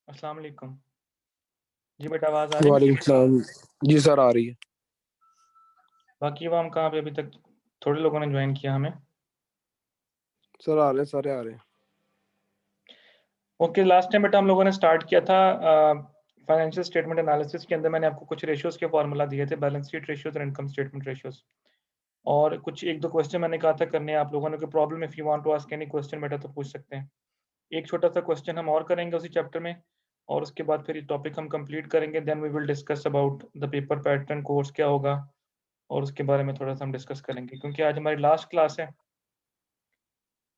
अस्सलाम वालेकुम। जी बेटा, आवाज़ आ रही है मेरी? वालेकुम सलाम। जी सर, आ रही है। बाकी आवाम कहाँ पे? अभी तक थोड़े लोगों ने ज्वाइन किया हमें। सर आ रहे हैं, सारे आ रहे हैं। ओके, लास्ट टाइम बेटा हम लोगों ने स्टार्ट किया था फाइनेंशियल स्टेटमेंट एनालिसिस के अंदर। मैंने आपको कुछ रेशियोज के फॉर्मूला दिए थे, बैलेंस शीट रेशियोज और इनकम स्टेटमेंट रेशियोज, और कुछ एक दो क्वेश्चन मैंने कहा था करने आप लोगों ने। कोई problem, if you want to ask any question बेटा तो पूछ सकते हैं। एक छोटा सा क्वेश्चन हम और करेंगे उसी चैप्टर में, और उसके बाद फिर ये टॉपिक हम कंप्लीट करेंगे। Then we will discuss about the paper pattern, course क्या होगा, और उसके बारे में थोड़ा सा हम डिस्कस करेंगे, क्योंकि आज हमारी लास्ट क्लास है।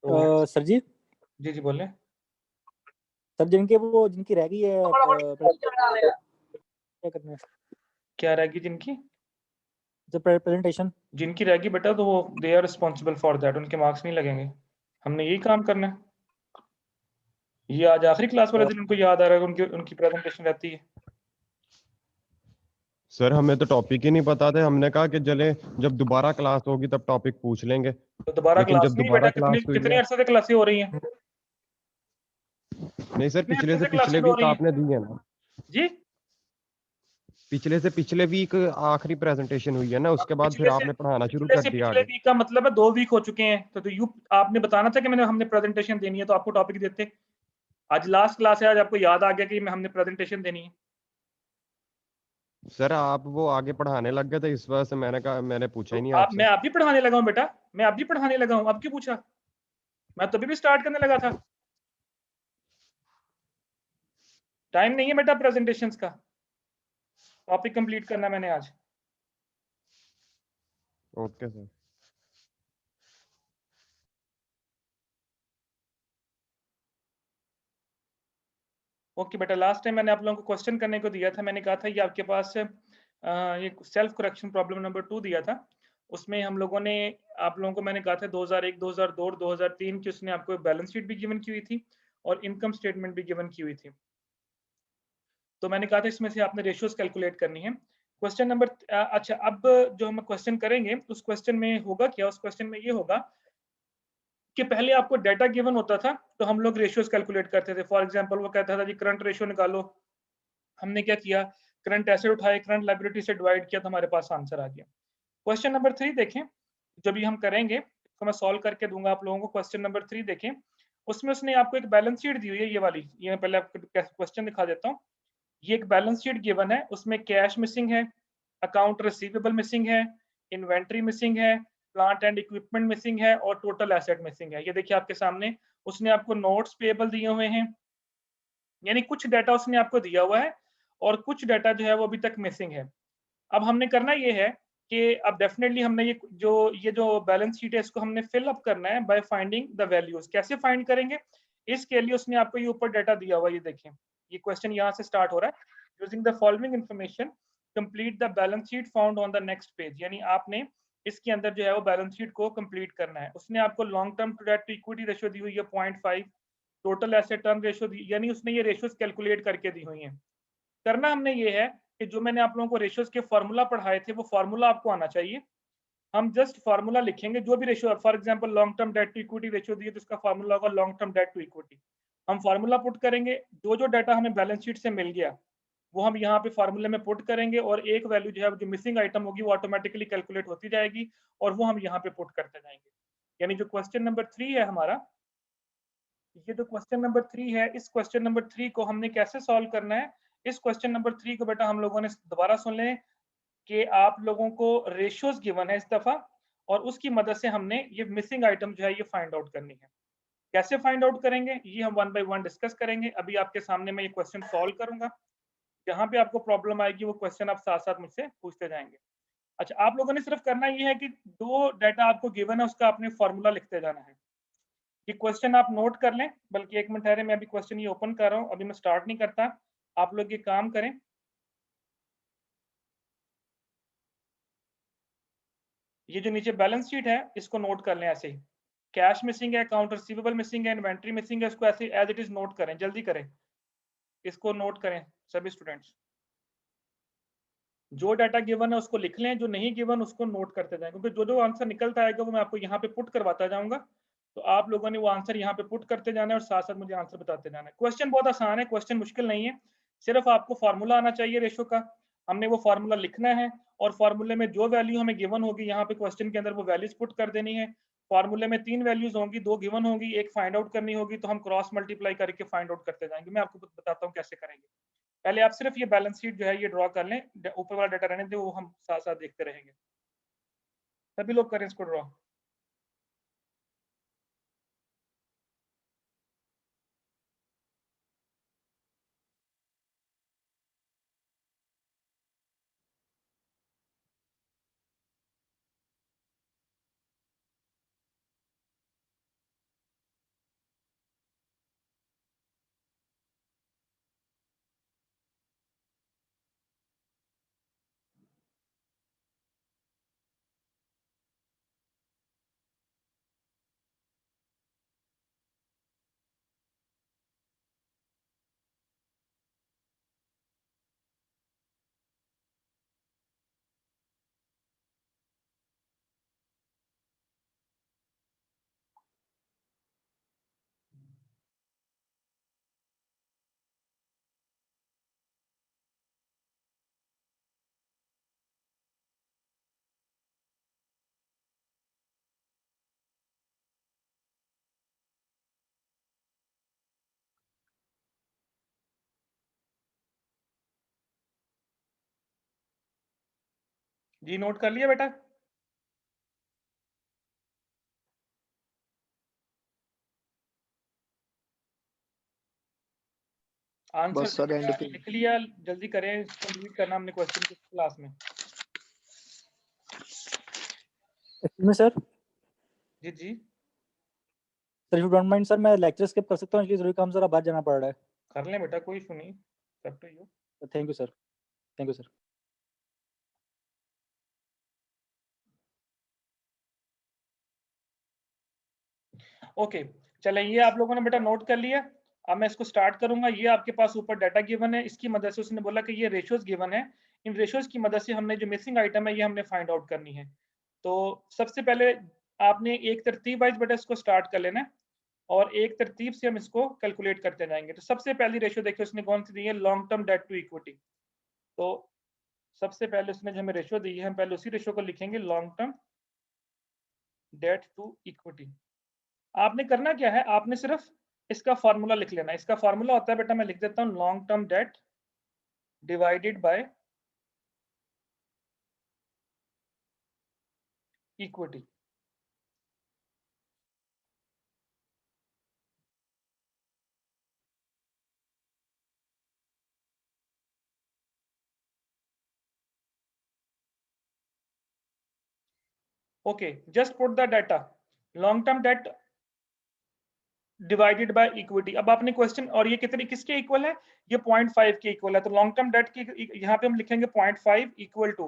तो सर जी जी जी बोलें। सर जिनकी रह गई है क्या करना है? क्या रहेगी जिनकी? जब प्रेजेंटेशन जिनकी रहेगी बेटा तो वो they are responsible for that, उनके मार्क्स नहीं लगेंगे। हमने यही काम करना है। ये आज आखिरी क्लास वाले दिन उनको याद आ रहा है, उनकी उनकी प्रेजेंटेशन रहती है। सर हमें तो टॉपिक ही नहीं पता थे। हमने कहा कि चले जब दोबारा क्लास होगी तब टॉपिक पूछ लेंगे, तो दोबारा लेकिन क्लास जब नहीं बेटा, दोबारा क्लास हुई कितने है। अरसे से क्लासें हो रही हैं? नहीं सर, कितने पिछले अरसे से से पिछले क्लासेस हो वीक रही हैं? आपने दी है ना। जी, पिछले से पिछले वीक आखिरी प्रेजेंटेशन हुई है ना, उसके बाद फिर आपने पढ़ाना शुरू कर दिया पिछले आगे। वीक का मतलब है 2 वीक हो चुके हैं। तो यू आपने बताना था कि हमने प्रेजेंटेशन देनी है, तो आपको टॉपिक देते। आज लास्ट क्लास है, आज आपको याद आ गया कि हमने प्रेजेंटेशन देनी है। सर आप वो आगे पढ़ाने लग गए थे, इस वजह से मैंने कहा, मैंने पूछा ही नहीं आप आपसे। मैं आप भी पढ़ाने लगा हूँ बेटा, मैं आप भी पढ़ाने लगा हूँ। अब क्यों पूछा? मैं तभी भी स्टार्ट करने लगा था। टाइम नहीं है बेटा प्रेजेंटेशंस का, टॉपिक कंप्लीट करना मैंने आज। Okay sir. ओके बेटा, लास्ट टाइम मैंने आप लोगों को क्वेश्चन करने को दिया था। मैंने कहा था ये आपके पास ये सेल्फ करेक्शन प्रॉब्लम नंबर 2 दिया था। उसमें हम लोगों ने आप लोगों को मैंने कहा था 2001, 2002 और 2003 की उसने आपको बैलेंस शीट भी गिवन की हुई थी और इनकम स्टेटमेंट भी गिवन की हुई थी। तो मैंने कहा था इसमें से आपने रेशियोज कैलकुलेट करनी है। क्वेश्चन नंबर अच्छा, अब जो हम क्वेश्चन करेंगे उस क्वेश्चन में होगा क्या? उस क्वेश्चन में ये होगा कि पहले आपको डाटा गिवन होता था तो हम लोग रेशियोज कैलकुलेट करते थे। फॉर एग्जांपल वो कहता था जी करंट रेशियो निकालो। हमने क्या किया? करंट एसेट उठाए, करंट लायबिलिटी से डिवाइड किया, तो हमारे पास आंसर आ गया। क्वेश्चन नंबर 3 देखें, जब ये हम करेंगे तो मैं सॉल्व करके दूंगा आप लोगों को। क्वेश्चन नंबर 3 देखें, उसमें उसने आपको एक बैलेंस शीट दी हुई है, ये वाली। ये मैं पहले आपको क्वेश्चन दिखा देता हूँ। ये एक बैलेंस शीट गिवन है, उसमें कैश मिसिंग है, अकाउंट रिसीवेबल मिसिंग है, इन्वेंट्री मिसिंग है, प्लांट एंड इक्विपमेंट मिसिंग है और टोटल एसेट मिसिंग है। ये देखिए आपके सामने उसने आपको नोट्स पेएबल दिए हुए हैं, यानी कुछ डाटा उसने आपको दिया हुआ है और कुछ डाटा जो है वो अभी तक मिसिंग है। अब हमने करना ये है कि अब डेफिनेटली हमने ये जो बैलेंस शीट है इसको हमने फिल अप करना है बाय फाइंडिंग द वैल्यूज। कैसे फाइंड करेंगे? इसके लिए उसने आपको ये ऊपर डाटा दिया हुआ है, ये देखें। ये क्वेश्चन यहाँ से स्टार्ट हो रहा है, using the following information complete the balance sheet found on the next page. यानी आपने इसके अंदर जो है वो बैलेंस शीट को कंप्लीट करना है। उसने आपको long term to debt to equity ratio दी हुई है 0.5, टोटल एसेट टर्न रेशियो दी, यानी उसने ये रेशियोज कैलकुलेट करके दी हुई हैं। करना हमने ये है कि जो मैंने आप लोगों को रेशियोज के फॉर्मूला पढ़ाए थे वो फॉर्मूला आपको आना चाहिए। हम जस्ट फॉर्मूला लिखेंगे, जो भी ratio, for example long term debt to equity ratio दी है तो इसका फॉर्मूला होगा long term debt to equity. हम फॉर्मूला पुट करेंगे, जो जो डाटा हमें बैलेंस शीट से मिल गया वो हम यहाँ पे फॉर्मूले में पुट करेंगे, और एक वैल्यू जो है जो मिसिंग आइटम होगी वो ऑटोमेटिकली कैलकुलेट होती जाएगी और वो हम यहाँ पे पुट करते जाएंगे। यानी जो क्वेश्चन नंबर 3 है हमारा, ये जो क्वेश्चन नंबर 3 है, इस क्वेश्चन नंबर 3 को हमने कैसे सॉल्व करना है? इस क्वेश्चन नंबर 3 को बेटा हम लोगों ने दोबारा सुन लें कि आप लोगों को रेशियोज गिवन है इस दफा, और उसकी मदद से हमने ये मिसिंग आइटम जो है ये फाइंड आउट करनी है। कैसे फाइंड आउट करेंगे ये हम वन बाय वन डिस्कस करेंगे। अभी आपके सामने मैं ये क्वेश्चन सॉल्व करूंगा, जहां पे आपको प्रॉब्लम आएगी वो क्वेश्चन आप साथ साथ मुझसे पूछते जाएंगे। अच्छा, आप लोगों ने सिर्फ करना ये है कि दो डाटा आपको गिवन है उसका आपने फॉर्मूला लिखते जाना है। ये क्वेश्चन आप नोट कर लें, बल्कि एक मिनट ठहरे, मैं अभी क्वेश्चन ये ओपन कर रहा हूँ, अभी मैं स्टार्ट नहीं करता। आप लोग ये काम करें। ये जो नीचे बैलेंस शीट है इसको नोट कर लें ऐसे ही। कैश मिसिंग है, अकाउंट रिसीवेबल मिसिंग है, इन्वेंट्री मिसिंग है, इसको ऐसे एज इट इज नोट करें, जल्दी करें, इसको नोट करें सभी स्टूडेंट्स। जो डाटा गिवन है उसको लिख लें, जो नहीं गिवन उसको नोट करते जाएं, क्योंकि जो जो आंसर निकलता आएगा वो मैं आपको यहाँ पे पुट करवाता जाऊंगा तो आप लोगों ने वो आंसर यहाँ पे पुट करते जाना है और साथ साथ मुझे आंसर बताते जाना है। क्वेश्चन बहुत आसान है, क्वेश्चन मुश्किल नहीं है, सिर्फ आपको फार्मूला आना चाहिए रेशो का। हमने वो फार्मूला लिखना है और फार्मूले में जो वैल्यू हमें गिवन होगी यहाँ पे क्वेश्चन के अंदर वो वैल्यूज पुट कर देनी है। फार्मूले में 3 वैल्यूज होंगी, 2 गिवन होंगी, एक फाइंड आउट करनी होगी, तो हम क्रॉस मल्टीप्लाई करके फाइंड आउट करते जाएंगे। मैं आपको बताता हूँ कैसे करेंगे। पहले आप सिर्फ ये बैलेंस शीट जो है ये ड्रॉ कर लें, ऊपर वाला डाटा रहने दें, वो हम साथ साथ देखते रहेंगे। सभी लोग करें इसको ड्रॉ। जी नोट कर लिया बेटा? आंसर बस सर एंड पे लिख लिया? जल्दी करें, कंप्लीट करना हमने क्वेश्चन की क्लास में। में sir ji ji sir if you don't mind sir मैं लेक्चर स्किप कर सकता हूँ, इसलिए जरूरी काम जरा बाहर जाना पड़ रहा है। कर लें बेटा, कोई इशू नहीं, same to you. Thank you sir, thank you sir. Okay चलें, ये आप लोगों ने बेटा नोट कर लिया। अब मैं इसको स्टार्ट करूंगा। ये आपके पास ऊपर डाटा गिवन है, इसकी मदद से उसने बोला कि ये रेशियोज गिवन है, इन रेशियोज की मदद से हमने जो मिसिंग आइटम है ये हमने फाइंड आउट करनी है। तो सबसे पहले आपने एक तरतीब वाइज बेटा इसको स्टार्ट कर लेना है और एक तरतीब से हम इसको कैलकुलेट करते जाएंगे। तो सबसे पहली रेशियो देखिए उसने कौन सी दी है, long term debt to equity. तो सबसे पहले उसने जो हमें रेशियो दी है, हम पहले उसी रेशियो को लिखेंगे, long term debt to equity. आपने करना क्या है, आपने सिर्फ इसका फार्मूला लिख लेना है। इसका फार्मूला होता है बेटा, मैं लिख देता हूं, long term date divided by equity. Okay just put the data, long term date divided by equity. अब आपने क्वेश्चन, और ये कितने किसके इक्वल है, ये 0.5 के इक्वल है। तो लॉन्ग टर्म डेट की यहाँ पे हम लिखेंगे 0.5 इक्वल टू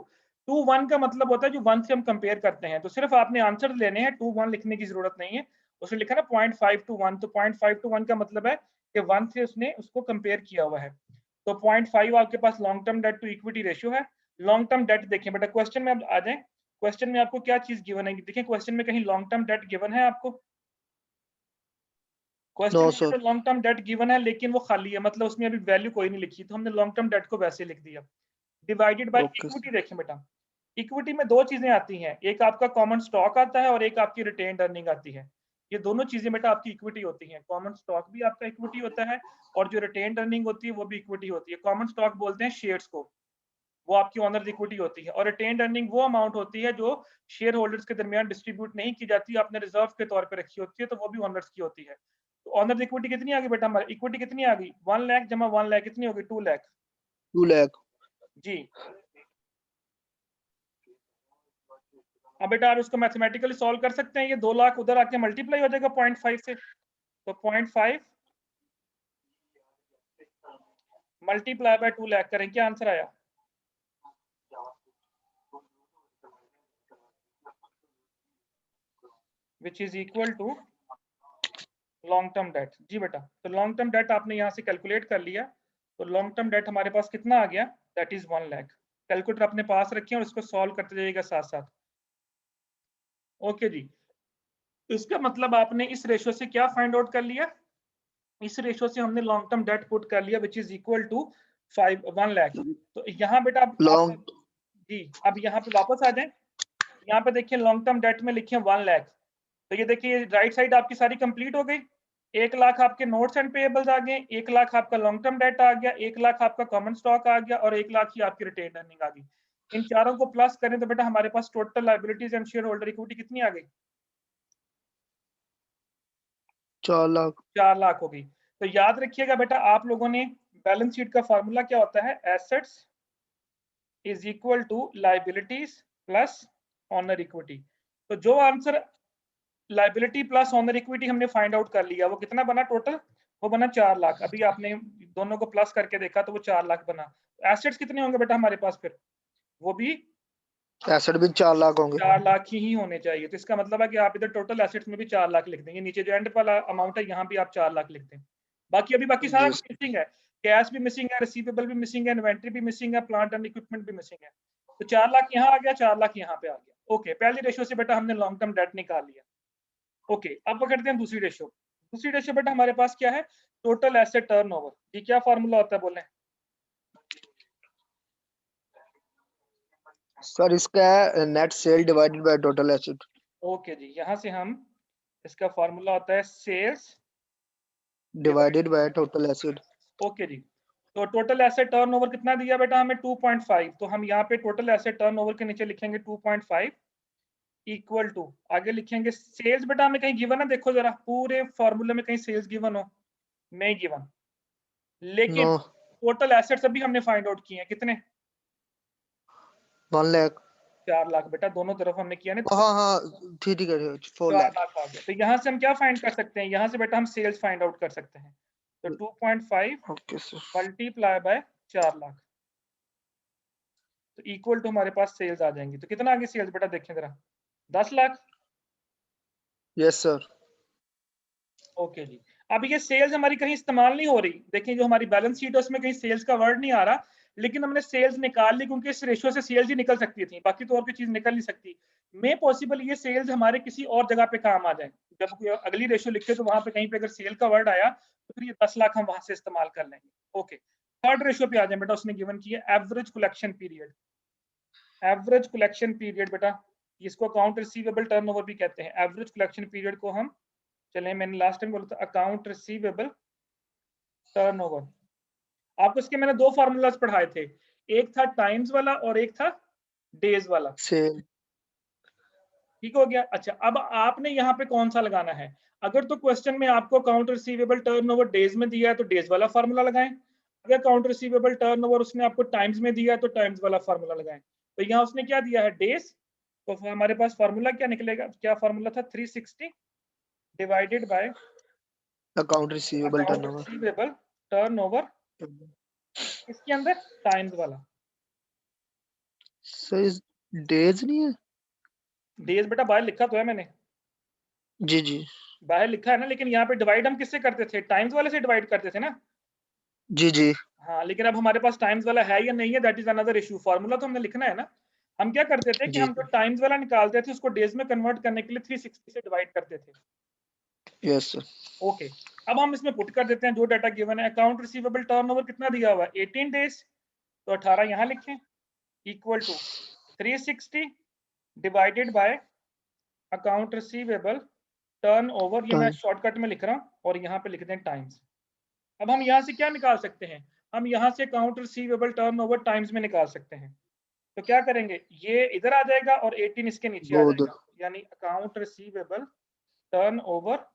1 का मतलब होता है जो 1 से हम कंपेयर करते हैं। तो सिर्फ आपने आंसर लेने हैं, 2 1 लिखने की जरूरत नहीं है। उसने लिखा ना 0.5 to 1, तो 0.5 to 1 का मतलब है कि 1 से उसने उसको कंपेयर किया हुआ है। तो 0.5 आपके पास long term debt to equity ratio है। लॉन्ग टर्म डेट देखिए बेटा, क्वेश्चन में अब आ जाए, क्वेश्चन में आपको क्या चीज गिवन है, देखिए क्वेश्चन में कहीं लॉन्ग टर्म डेट गिवन है आपको? क्वेश्चन नो में सर। तो लॉन्ग टर्म डेट गिवन है लेकिन वो खाली है, मतलब उसमें अभी वैल्यू कोई नहीं लिखी, तो हमने लॉन्ग टर्म डेट को वैसे लिख दिया। Divided by okay equity. Sir. देखें बेटा, इक्विटी में दो चीजें आती हैं, एक आपका कॉमन स्टॉक आता है और एक आपकी रिटेन्ड अर्निंग आती है। ये दोनों चीजें बेटा आपकी इक्विटी होती हैं। कॉमन स्टॉक भी आपका इक्विटी होता है और जो रिटेन्ड अर्निंग होती है वो भी इक्विटी होती है। कॉमन स्टॉक बोलते हैं शेयर्स को, वो आपकी ऑनर इक्विटी होती है, और रिटेन्ड अर्निंग वो अमाउंट होती है जो शेयर होल्डर्स के दरमियान डिस्ट्रीब्यूट नहीं की जाती, आपने रिजर्व के तौर पर रखी होती है, तो वो भी ऑनर्स की होती है। तो ऑनर इक्विटी कितनी आ गई बेटा हमारी, इक्विटी कितनी आ गई, 1 लाख जमा 1 लाख कितनी होगी, 2 लाख 2 लाख। जी। अब बेटा आप इसको मैथमेटिकली सॉल्व कर सकते हैं, ये 2 लाख उधर आके मल्टीप्लाई हो जाएगा 0.5 से, तो 0.5 मल्टीप्लाई बाय 2 लाख करें, क्या आंसर आया? Which is equal to long term debt. जी बेटा, तो लॉन्ग टर्म डेट आपने यहाँ से कैलकुलेट कर लिया, तो लॉन्ग टर्म डेट हमारे पास कितना आ गया, दैट इज 1 लाख। कैलकुलेटर अपने पास रखें और इसको सॉल्व करते जाइएगा साथ साथ। ओके जी, तो इसका मतलब आपने इस रेशियो से क्या फाइंड आउट कर लिया, इस रेशियो से हमने लॉन्ग टर्म डेट पुट कर लिया which is equal to 1 lakh. तो यहाँ बेटा लॉन्ग जी अब यहाँ पे वापस आ जाएं, यहाँ पे देखिए लॉन्ग टर्म डेट में लिखे 1 लाख। तो ये देखिए राइट साइड आपकी सारी कंप्लीट हो गई। 1 लाख आपके नोट्स एंड पेएबल्स आ गए, 1 लाख आपका लॉन्ग टर्म डेट आ गया, 1 लाख आपका कॉमन स्टॉक आ गया और 1 लाख ही आपकी रिटेन अर्निंग आ गई। इन चारों को प्लस करें तो बेटा हमारे पास total liabilities and shareholder equity कितनी आ गई? 4 लाख। 4 लाख हो गई। तो याद रखिएगा बेटा आप लोगों ने बैलेंस शीट का फॉर्मूला क्या होता है, assets is equal to liabilities plus owner equity. तो जो answer liability plus owner equity हमने फाइंड आउट कर लिया वो कितना बना टोटल, वो बना 4 लाख। अभी आपने दोनों को प्लस करके देखा तो वो 4 लाख बना। एसेट्स कितने होंगे बेटा हमारे पास फिर, वो भी एसेट भी 4 लाख होंगे। 4 लाख ही होने चाहिए। तो इसका मतलब है कि आप इधर टोटल एसेट्स में भी 4 लाख लिख देंगे, नीचे जो एंड वाला अमाउंट है यहाँ भी आप 4 लाख लिख दें। बाकी अभी बाकी सारा जी। मिसिंग है, कैश भी मिसिंग है, रिसीवेबल भी मिसिंग है, इन्वेंटरी भी मिसिंग है, प्लांट एंड इक्विपमेंट भी मिसिंग है। तो 4 लाख यहाँ आ गया, 4 लाख यहाँ पे आ गया। ओके, पहली रेशियो से बेटा हमने लॉन्ग टर्म डेट निकाल लिया। ओके, अब पकड़ते हैं दूसरी रेशियो। दूसरी रेशियो बेटा हमारे पास क्या है, टोटल एसेट टर्नओवर। ये क्या फार्मूला होता है बोले? सर इसका है net sale divided by total asset. Okay जी, यहाँ से हम इसका फार्मूला होता है sales divided by total asset. Okay जी, तो टोटल एसेट टर्नओवर कितना दिया बेटा हमें 2.5। तो हम यहाँ पे टोटल एसेट टर्नओवर के नीचे लिखेंगे 2.5 इक्वल टू, आगे लिखेंगे सेल्स। बेटा हमें कहीं गिवन है, देखो जरा पूरे फॉर्मूले में कहीं सेल्स गिवन हो? नहीं गिवन। लेकिन नो। टोटल एसेट्स अभी हमने फाइंड आउट किए हैं कितने, 1 लाख। 4 लाख बेटा, दोनों तरफ हमने किया ना। हाँ हाँ ठीक है 4 4 लाख। लाख आ गया। तो यहाँ से हम क्या फाइंड कर सकते हैं, यहाँ से बेटा हम सेल्स फाइंड आउट कर सकते हैं। तो 2.5 okay sir. Multiply by 4 lakh तो इक्वल टू हमारे पास सेल्स आ जाएंगी। तो कितना आगे सेल्स बेटा देखें जरा, 10 लाख। Yes sir. ओके जी, अब ये सेल्स हमारी कहीं इस्तेमाल नहीं हो रही। देखिए जो हमारी बैलेंस शीट है उसमें कहीं सेल्स का वर्ड नहीं आ रहा, लेकिन हमने सेल्स निकाल ली क्योंकि इस रेशियो से सेल्स ही निकल सकती थी, बाकी तो और कोई चीज निकल नहीं सकती। मे पॉसिबल ये सेल्स हमारे किसी और जगह पे काम आ जाए, जब कोई अगली रेशियो लिखे तो वहां पे कहीं पे अगर सेल का वर्ड आया तो फिर ये 10 लाख हम वहां से इस्तेमाल कर लेंगे। ओके, थर्ड रेशियो पे आ जाए बेटा, उसने गिवन की है average collection period. Average collection period बेटा, इसको अकाउंट रिसीवेबल टर्नओवर भी कहते हैं। एवरेज कलेक्शन पीरियड को हम, चले मैंने लास्ट टाइम बोला था अकाउंट रिसीवेबल टर्नओवर। आपको इसके मैंने 2 फार्मूलाज पढ़ाए थे, एक था टाइम्स वाला और एक था डेज वाला। सेल। ठीक हो गया। अच्छा, अब आपने यहाँ पे कौन सा लगाना है? अगर तो क्वेश्चन में आपको अकाउंट रिसीवेबल टर्नओवर डेज में दिया है तो डेज वाला फार्मूला लगाएं। अगर अकाउंट रिसीवेबल टर्नओवर उसने आपको टाइम्स में दिया है तो टाइम्स वाला फार्मूला लगाएं। तो यहाँ उसने क्या दिया है, डेज। तो हमारे पास फार्मूला क्या निकलेगा, क्या फार्मूला था, 360 divided by account receivable turnover इसके अंदर टाइम्स वाला। सर डेज नहीं है? डेज बेटा बाहर लिखा तो है मैंने, जी जी बाहर लिखा है ना, लेकिन यहाँ पे डिवाइड हम किससे करते थे, टाइम्स वाले से डिवाइड करते थे ना। जी जी। हाँ, लेकिन अब हमारे पास टाइम्स वाला है या नहीं है, that is another issue. Formula तो हमने लिखना है ना। हम क्या करते थे कि जी हम जो टाइम्स वाला निकालते थे उसको डेज में कन्वर्ट करने के लिए 360 से डिवाइड करते थे। Yes sir. ओके, अब हम इसमें पुट कर देते हैं जो डाटा गिवन है। अकाउंट रिसीवेबल टर्नओवर कितना दिया हुआ है, 18 डेज। तो 18 यहाँ लिखें equal to 360 divided by account receivable turnover, ये मैं शॉर्टकट में लिख रहा हूँ, और यहाँ पे लिख दें टाइम्स। अब हम यहाँ से क्या निकाल सकते हैं, हम यहाँ से अकाउंट रिसीवेबल टर्नओवर टाइम्स में निकाल सकते हैं। तो क्या करेंगे, ये इधर आ जाएगा और 18 इसके नीचे आ जाएगा, यानी अकाउंट रिसीवेबल टर्नओवर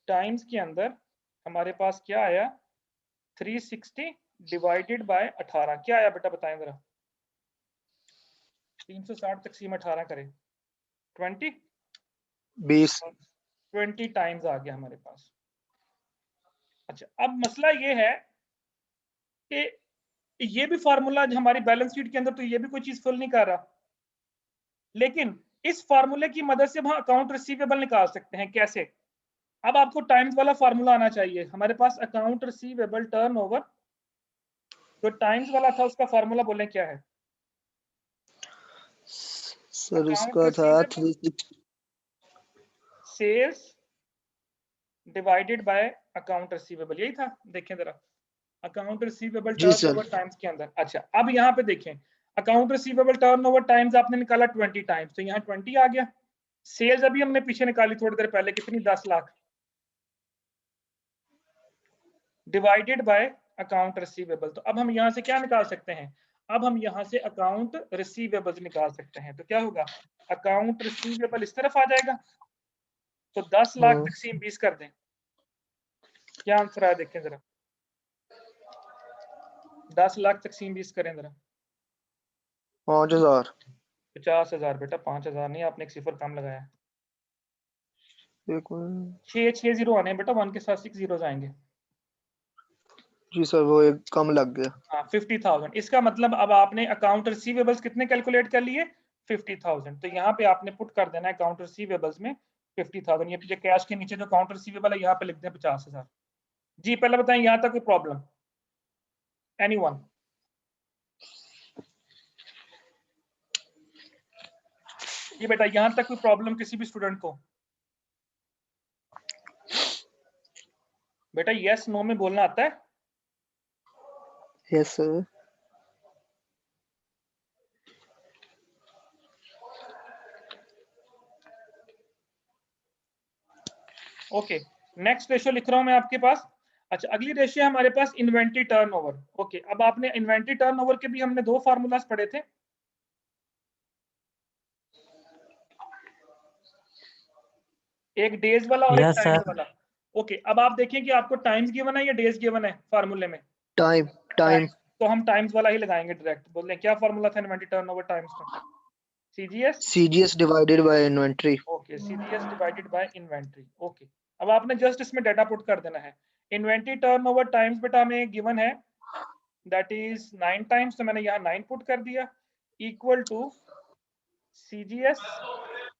टाइम्स के अंदर हमारे पास क्या आया, 360 डिवाइडेड बाय 18। क्या आया बेटा बताएं जरा, 360 तकसीम 18 करें, 20 टाइम्स आ गया हमारे पास। अच्छा, अब मसला ये है कि ये भी फार्मूला हमारी बैलेंस शीट के अंदर तो ये भी कोई चीज फिल नहीं कर रहा, लेकिन इस फार्मूले की मदद से हम अकाउंट रिसीवेबल निकाल सकते हैं। कैसे? अब आपको टाइम्स वाला फार्मूला आना चाहिए। हमारे पास अकाउंट रिसीवेबल टर्नओवर, जो टाइम्स वाला था उसका फार्मूला बोलें क्या है सर? इसका था 360 sales divided by account receivable, यही था। देखें जरा, account receivable ji sir. Turnover times के अंदर। अच्छा, अब यहाँ पे देखें, अकाउंट रिसीवेबल टर्नओवर टाइम्स आपने निकाला 20 टाइम्स, तो यहाँ 20 आ गया। सेल्स अभी हमने पीछे निकाली थोड़ी देर पहले, कितनी, 10 lakh, divided by account receivable. तो अब हम यहाँ से क्या निकाल सकते हैं, अब हम यहाँ से अकाउंट रिसीवेबल्स निकाल सकते हैं। तो क्या होगा, अकाउंट रिसीवेबल इस तरफ आ जाएगा, तो 10 लाख तकसीम 20 कर दें, क्या आंसर आया देखें जरा, 10 लाख तकसीम 20 करें जरा, 5000। 50,000 बेटा, 5,000 नहीं, आपने एक सिफर कम लगाया। एक मिनट। 6 जीरो आने हैं बेटा, 1 के साथ 6 जीरो आएंगे। जी सर, वो एक कम लग गया। हाँ, 50,000। इसका मतलब अब आपने अकाउंट रिसीवेबल्स कितने कैलकुलेट कर लिए, 50,000। तो यहाँ पे आपने पुट कर देना है अकाउंट रिसीवेबल्स में 50,000। ये पीछे कैश के नीचे जो अकाउंट रिसीवेबल है यहाँ पे लिख दें 50,000। जी पहले बताएं, यहाँ तक कोई प्रॉब्लम, एनीवन? ये बेटा यहाँ तक कोई प्रॉब्लम किसी भी स्टूडेंट को? बेटा यस नो में बोलना आता है? Yes sir. Okay, next ratio लिख रहा हूं मैं आपके पास। अच्छा, अगली रेशियो हमारे पास इन्वेंट्री टर्नओवर। ओके, अब आपने इन्वेंट्री टर्नओवर के भी हमने 2 फार्मूलाज पढ़े थे। एक डेज वाला और एक टाइम्स वाला। ओके, अब आप देखें कि आपको टाइम्स गिवन है या डेज गिवन है फार्मूले में? टाइम। तो हम टाइम्स वाला ही लगाएंगे डायरेक्ट। बोल रहे क्या फार्मूला था इन्वेंट्री टर्नओवर टाइम्स का? CGS divided by inventory. Okay, CGS divided by inventory. Okay, अब आपने जस्ट इसमें डाटा पुट कर देना है। इन्वेंट्री टर्नओवर टाइम्स बेटा हमें गिवन है, दैट इज 9 टाइम्स, तो मैंने यहाँ 9 पुट कर दिया, equal to CGS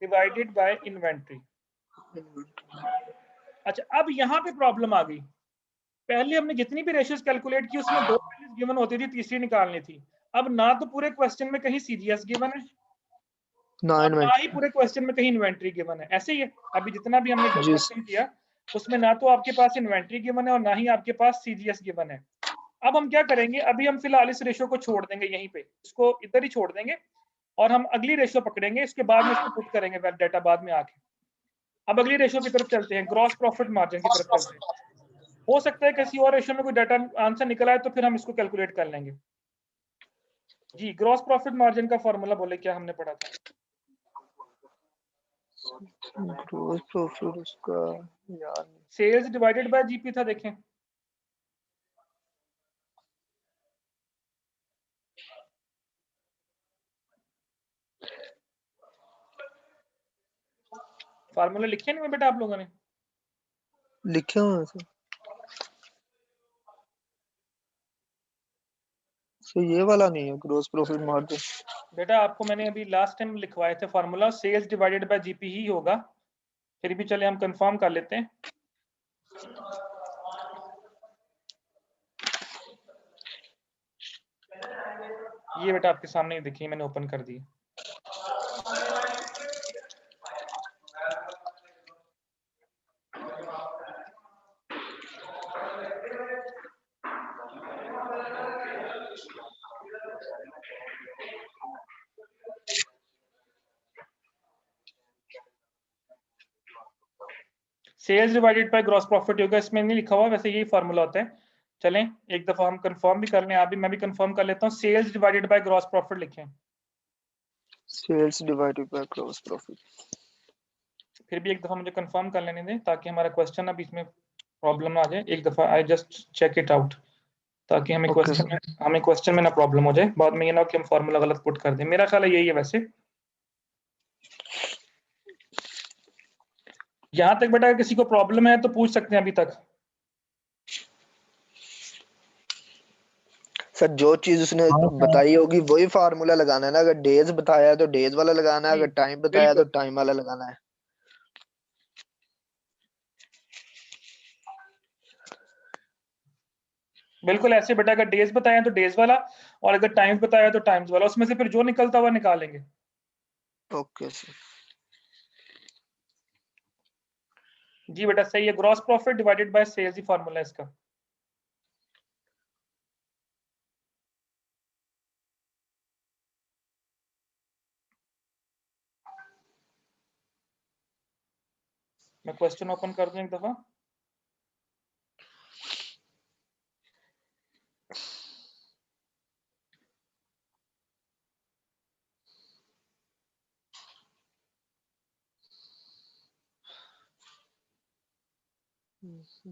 divided by inventory. अच्छा, अब यहाँ पे प्रॉब्लम आ गई। पहले हमने जितनी भी रेशियोज कैलकुलेट की उसमें 2 वैल्यूज गिवन होती थी, तीसरी निकालनी थी। अब ना तो पूरे क्वेश्चन में कहीं सीजीएस गिवन है और ना ही पूरे क्वेश्चन में कहीं इन्वेंट्री गिवन है। ऐसे ही है, अभी जितना भी हमने क्वेश्चन किया उसमें ना तो आपके पास इन्वेंट्री गिवन है और ना ही आपके पास सीजीएस गिवन है। अब हम क्या करेंगे, अभी हम फिलहाल इस रेशियो को छोड़ देंगे, यहीं पे इसको इधर ही छोड़ देंगे और हम अगली रेशियो पकड़ेंगे, इसके बाद में इसको पुट करेंगे वेब डाटा बाद में आके। अब अगली रेशियो की तरफ चलते हैं, ग्रॉस प्रॉफिट मार्जिन की तरफ चलते हैं। हो सकता है किसी और रेशियो में कोई डाटा आंसर निकला है तो फिर हम इसको कैलकुलेट कर लेंगे। जी, ग्रॉस प्रॉफिट मार्जिन का फॉर्मूला बोले, क्या हमने पढ़ा था? ग्रॉस प्रॉफिट उसका यार सेल्स डिवाइडेड बाय जीपी था, देखें। फार्मूला लिखे नहीं बेटा आप लोगों ने? लिखे हुए हैं सर। सो ये वाला नहीं है ग्रॉस प्रॉफिट मार्जिन। बेटा आपको मैंने अभी लास्ट टाइम लिखवाए थे formula, sales divided by GP ही होगा। फिर भी चले हम कंफर्म कर लेते हैं। ये बेटा आपके सामने ही देखिए, मैंने ओपन कर दी। Sales divided by gross profit होगा, इसमें नहीं लिखा हुआ, वैसे यही फार्मूला होता है। चलें एक दफा हम कंफर्म भी कर लें, आप भी, मैं भी कंफर्म कर लेता हूँ। Sales divided by gross profit लिखें। Sales divided by gross profit. फिर भी एक दफा मुझे कंफर्म कर लेने दें ताकि हमारा क्वेश्चन अब इसमें प्रॉब्लम ना आ जाए। एक दफा I just check it out, ताकि हमें क्वेश्चन में ना प्रॉब्लम हो जाए बाद में, ये ना कि हम फार्मूला गलत पुट कर दें। मेरा ख्याल है यही है वैसे। यहाँ तक बेटा किसी को प्रॉब्लम है तो पूछ सकते हैं अभी तक। सर जो चीज उसने बताई होगी वही फार्मूला लगाना है ना। अगर डेज बताया है तो डेज वाला लगाना है, अगर टाइम बताया है तो टाइम वाला लगाना है। बिल्कुल ऐसे बेटा, अगर डेज बताया तो डेज वाला और अगर टाइम्स बताया तो टाइम्स वाला, उसमें से फिर जो निकलता हुआ निकालेंगे। Okay sir. जी बेटा सही है, gross profit divided by sales ही फार्मूला है इसका। मैं क्वेश्चन ओपन कर दूं एक दफा।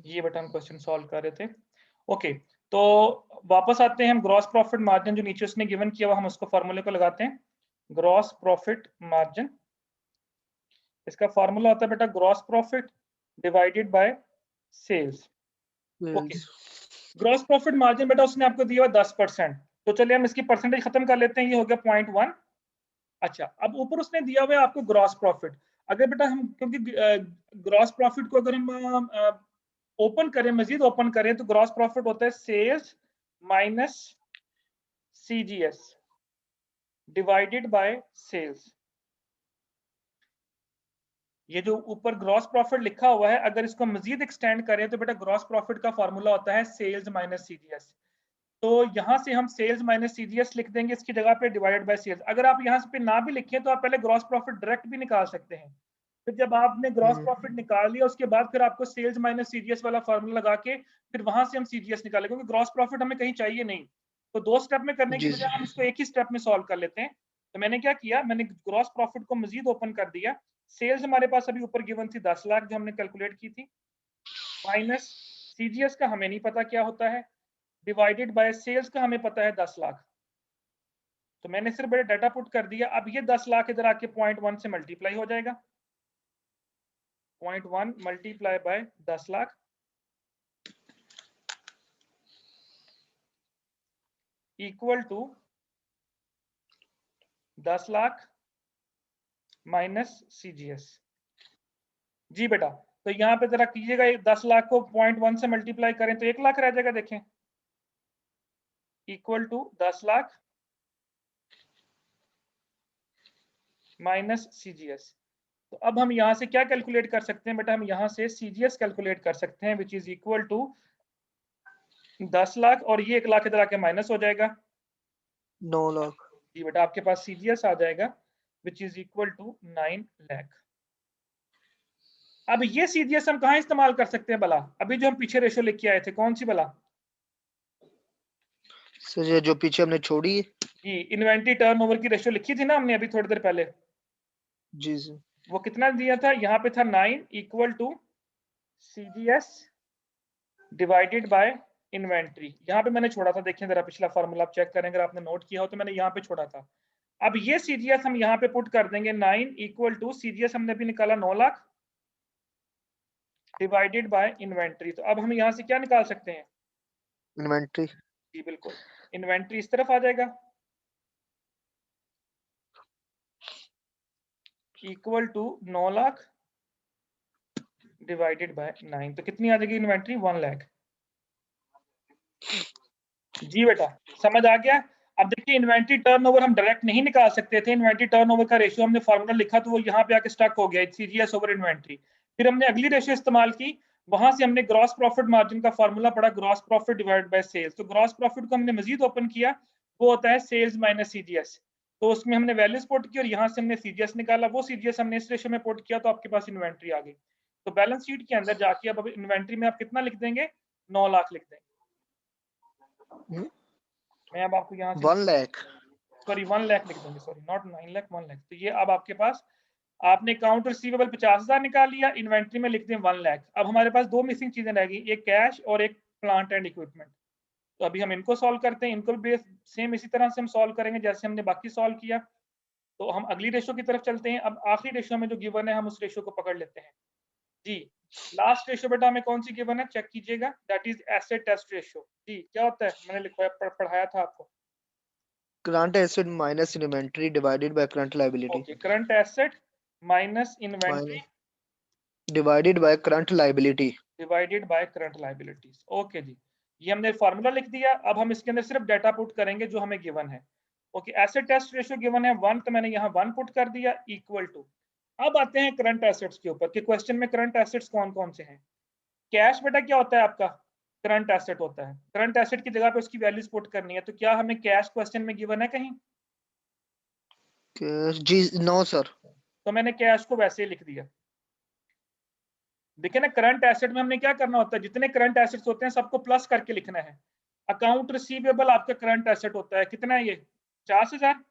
ये बेटा हम क्वेश्चन सॉल्व कर रहे थे। ओके, तो वापस आते हैं हम ग्रॉस प्रॉफिट मार्जिन जो नीचे उसने गिवन किया हुआ, हम उसको फॉर्मूले को लगाते हैं। ग्रॉस प्रॉफिट मार्जिन, इसका फॉर्मूला होता है बेटा gross profit divided by sales. Okay, gross profit margin बेटा उसने आपको दिया हुआ 10%, तो चलिए हम इसकी परसेंटेज खत्म कर लेते हैं, ये हो गया 0.1। अच्छा, अब ऊपर उसने दिया हुआ है आपको ग्रॉस प्रॉफिट। अगर बेटा हम, क्योंकि ग्रॉस प्रॉफिट को अगर हम ओपन करें, मजीद ओपन करें, तो ग्रॉस प्रॉफिट होता है sales minus CGS divided by sales. ये जो ऊपर ग्रॉस प्रॉफिट लिखा हुआ है, अगर इसको मजीद एक्सटेंड करें तो बेटा ग्रॉस प्रॉफिट का फॉर्मूला होता है सेल्स माइनस सीजीएस। तो यहां से हम सेल्स माइनस सीजीएस लिख देंगे, इसकी जगह पे डिवाइडेड बाय सेल्स। अगर आप यहां पे ना भी लिखें तो आप पहले ग्रॉस प्रॉफिट डायरेक्ट भी निकाल सकते हैं। फिर जब आपने ग्रॉस प्रॉफिट निकाल लिया, उसके बाद फिर आपको सेल्स माइनस सीजीएस वाला फॉर्मूला लगा के फिर वहां से हम सीजीएस निकालें, क्योंकि ग्रॉस प्रॉफिट हमें कहीं चाहिए नहीं। तो 2 स्टेप में करने की बजाय हम इसको एक ही स्टेप में सॉल्व कर लेते हैं। तो मैंने क्या किया, मैंने ग्रॉस प्रॉफिट को मजीद ओपन कर दिया। सेल्स हमारे पास अभी ऊपर गिवन थी 10 लाख जो हमने कैलकुलेट की थी, माइनस सीजीएस का हमें नहीं पता क्या होता है, डिवाइडेड बाय सेल्स का हमें पता है 10 लाख। तो मैंने सिर्फ बड़े डाटा पुट कर दिया। अब ये 10 लाख इधर आके 0.1 से मल्टीप्लाई हो जाएगा, 0.1 multiply by 10 lakh equal to 10 lakh minus CGS. जी बेटा, तो यहाँ पे जरा कीजिएगा, 10 लाख को 0.1 से मल्टीप्लाई करें तो 1 लाख रह जाएगा, देखें, equal to 10 lakh minus CGS. तो अब हम यहाँ से क्या कैलकुलेट कर सकते हैं बेटा, हम यहाँ से सीजीएस कैलकुलेट कर सकते हैं, which is equal to 10 lakh, और ये 1 लाख इधर आके माइनस हो जाएगा, 9 लाख। जी बेटा, आपके पास सीजीएस आ जाएगा which is equal to 9 lakh. अब ये सीजीएस हम कहाँ इस्तेमाल कर सकते हैं भला? अभी जो हम पीछे रेशो लेके आए थे, कौन सी भला? सर ये जो पीछे हमने छोड़ी है जी, इन्वेंटरी टर्नओवर की रेशो लिखी थी ना हमने अभी थोड़ी देर पहले। जी सर, वो कितना दिया था? यहाँ पे था 9 equal to CGS divided by inventory. यहाँ पे मैंने छोड़ा था, देखें जरा पिछला फार्मूला आप चेक करें, अगर आपने नोट किया हो तो मैंने यहाँ पे छोड़ा था। अब ये सीजीएस हम यहाँ पे पुट कर देंगे, 9 इक्वल टू सीजीएस हमने भी निकाला 9 लाख डिवाइडेड बाय इन्वेंट्री। तो अब हम यहाँ से क्या निकाल सकते हैं? इन्वेंट्री। जी बिल्कुल, इन्वेंट्री इस तरफ आ जाएगा, equal to 9 lakh divided by 9। तो कितनी आ जाएगी इन्वेंट्री? 1 लाख। जी बेटा, समझ आ गया? अब देखिए, इन्वेंट्री टर्नओवर हम डायरेक्ट नहीं निकाल सकते थे, इन्वेंट्री टर्नओवर का रेशियो हमने फार्मूला लिखा तो वो यहाँ पे आके स्टक हो गया, सीजीएस ओवर इन्वेंट्री। फिर हमने अगली रेशियो इस्तेमाल की, वहां से हमने ग्रॉस प्रॉफिट मार्जिन का फार्मूला पढ़ा, gross profit divided by sales. तो ग्रॉस प्रॉफिट को हमने मजीद ओपन किया, वो होता है सेल्स माइनस सीजीएस। तो उसमें हमने वैल्यूज पुट की और यहाँ से हमने सीजीएस निकाला, वो सीजीएस हमने इस रेशियो में पुट किया, तो आपके पास इन्वेंट्री आ गई। तो बैलेंस शीट के अंदर जाके अब इन्वेंट्री में आप कितना लिख देंगे? 9 लाख लिख देंगे। मैं अब आपको यहाँ से 1 लाख, सॉरी 1 लाख लिख देंगे, सॉरी नॉट 9 लाख, 1 लाख। तो ये अब आपके पास, आपने अकाउंट रिसीवेबल 50,000 निकाल लिया, इन्वेंट्री में लिख दें 1 लाख। अब हमारे पास 2 मिसिंग चीजें रह गई, एक कैश और एक प्लांट एंड इक्विपमेंट। तो अभी हम इनको सॉल्व करते हैं, इनको भी सेम इसी तरह से हम सॉल्व करेंगे जैसे हमने बाकी सॉल्व किया। तो हम अगली रेशो की तरफ चलते हैं। अब आखिरी रेशो में जो गिवन है हम उस रेशो को पकड़ लेते हैं। जी, लास्ट रेशो बेटा हमें कौन सी गिवन है, चेक कीजिएगा, that is asset test ratio. जी क्या होता है, मैंने लिखवाया पढ़ाया था आपको, current asset minus inventory divided by current liability. Okay, current asset minus inventory divided by current liability, divided by current liabilities. Okay जी, ये हमने फार्मूला लिख दिया। अब हम इसके अंदर सिर्फ डाटा पुट करेंगे जो हमें गिवन है। Okay, asset test ratio given है 1, तो मैंने यहाँ 1 पुट कर दिया, इक्वल टू, अब आते हैं करंट एसेट्स के ऊपर कि क्वेश्चन में करंट एसेट्स कौन कौन से हैं। कैश बेटा क्या होता है आपका, करंट एसेट होता है। करंट एसेट की जगह पे उसकी वैल्यूज पुट करनी है, तो क्या हमें कैश क्वेश्चन में गिवन है कहीं? जी नो सर। तो मैंने कैश को वैसे ही लिख दिया। देखिए ना, करंट एसेट में हमने क्या करना होता है, जितने करंट एसेट्स होते हैं सबको प्लस करके लिखना है। अकाउंट रिसीवेबल आपका करंट एसेट होता है, कितना है ये 50,000,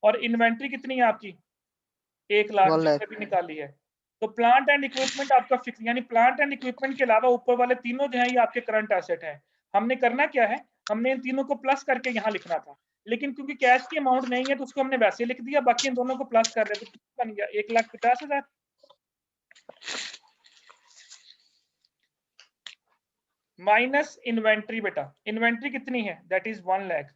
और इन्वेंट्री कितनी है आपकी 1 लाख, 1 जो लाख। अभी निकाली है। तो प्लांट एंड इक्विपमेंट आपका फिक्स, यानी प्लांट एंड इक्विपमेंट के अलावा ऊपर वाले तीनों जो है ये आपके करंट एसेट है। हमने करना क्या है, हमने इन तीनों को प्लस करके यहाँ लिखना था, लेकिन क्योंकि कैश की अमाउंट नहीं है तो उसको हमने वैसे लिख दिया, बाकी इन दोनों को प्लस कर रहे थे, तो बन गया 1,50,000 माइनस इन्वेंट्री। बेटा इन्वेंट्री कितनी है, that is 1 lakh,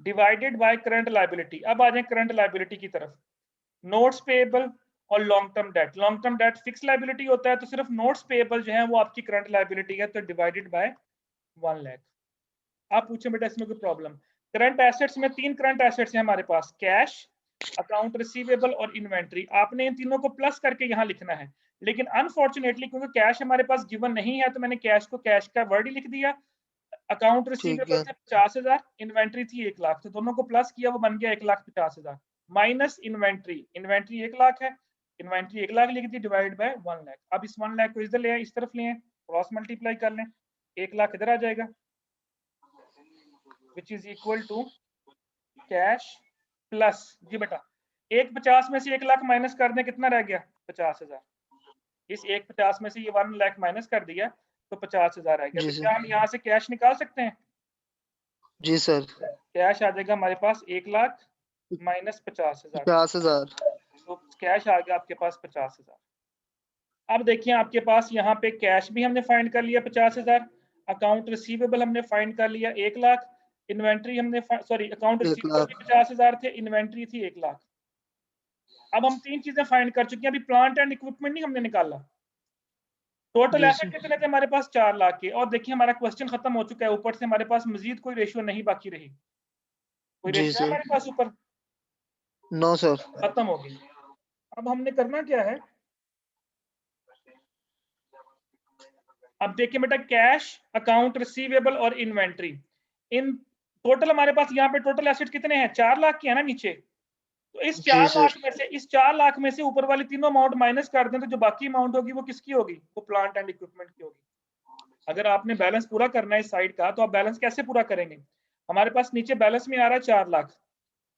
divided by current liability. अब आ जाए करंट लायबिलिटी की तरफ। नोट्स पेएबल और long term date. Long term date fix liability होता है, तो सिर्फ नोट्स पेएबल जो है वो आपकी करंट लायबिलिटी है, तो डिवाइडेड बाय 1 लाख। आप पूछें बेटा इसमें कोई प्रॉब्लम? करंट एसेट्स में 3 करंट एसेट्स हैं हमारे पास, कैश, अकाउंट रिसीवेबल और इन्वेंट्री। आपने इन तीनों को प्लस करके यहाँ लिखना है, लेकिन अनफॉर्चुनेटली क्योंकि कैश हमारे पास गिवन नहीं है, तो मैंने कैश को कैश का वर्ड ही लिख दिया। अकाउंट ठीक रिसीवेबल है। थे 50,000, इन्वेंट्री थी 1 लाख, तो दोनों को प्लस किया, वो बन गया 1,50,000 माइनस इन्वेंट्री। इन्वेंट्री 1 लाख है, इन्वेंट्री 1 लाख लिख दी, डिवाइड बाय 1 लाख। अब इस 1 लाख को इधर ले आए, इस तरफ ले आए, क्रॉस मल्टीप्लाई कर लें, 1 लाख इधर आ जाएगा, which is equal to cash plus, जी बेटा 1,50,000 में से 1 लाख माइनस कर दें, कितना रह गया 50,000। इस 1,50,000 में से ये 1 लाख माइनस कर दिया तो 50,000 रह गया। जी तो सर। क्या हम यहाँ से कैश निकाल सकते हैं? जी सर। कैश आ जाएगा हमारे पास 1 लाख माइनस 50,000, 50,000। तो कैश आ गया आपके पास 50,000। अब देखिए आपके पास यहाँ पे कैश भी हमने फाइंड कर लिया 50,000, अकाउंट रिसीवेबल हमने फाइंड कर लिया 1 लाख, इन्वेंट्री हमने सॉरी अकाउंट 1 रिसीवेबल लाख। भी 50,000 थे, इन्वेंट्री थी 1 लाख। अब हम 3 चीजें फाइंड कर चुके हैं, अभी प्लांट एंड इक्विपमेंट नहीं हमने निकाला। टोटल जी एसेट सर। कितने थे हमारे पास 4 लाख के, और देखिए हमारा क्वेश्चन खत्म हो चुका है, ऊपर से हमारे पास मजीद कोई रेशियो नहीं बाकी रही। कोई जी रेशियो है सर। हमारे पास ऊपर? No sir. खत्म हो गई। अब हमने करना क्या है, अब देखिए बेटा कैश, अकाउंट रिसीवेबल और इन्वेंट्री, इन टोटल हमारे पास यहाँ पे टोटल एसेट कितने हैं, 4 लाख की है ना नीचे। तो इस जी 4 सर। लाख में से, इस 4 लाख में से ऊपर वाली तीनों अमाउंट माइनस कर दें, तो जो बाकी अमाउंट होगी वो किसकी होगी, वो प्लांट एंड इक्विपमेंट की होगी। अगर आपने बैलेंस पूरा करना है इस साइड का, तो आप बैलेंस कैसे पूरा करेंगे? हमारे पास नीचे बैलेंस में आ रहा है 4 लाख,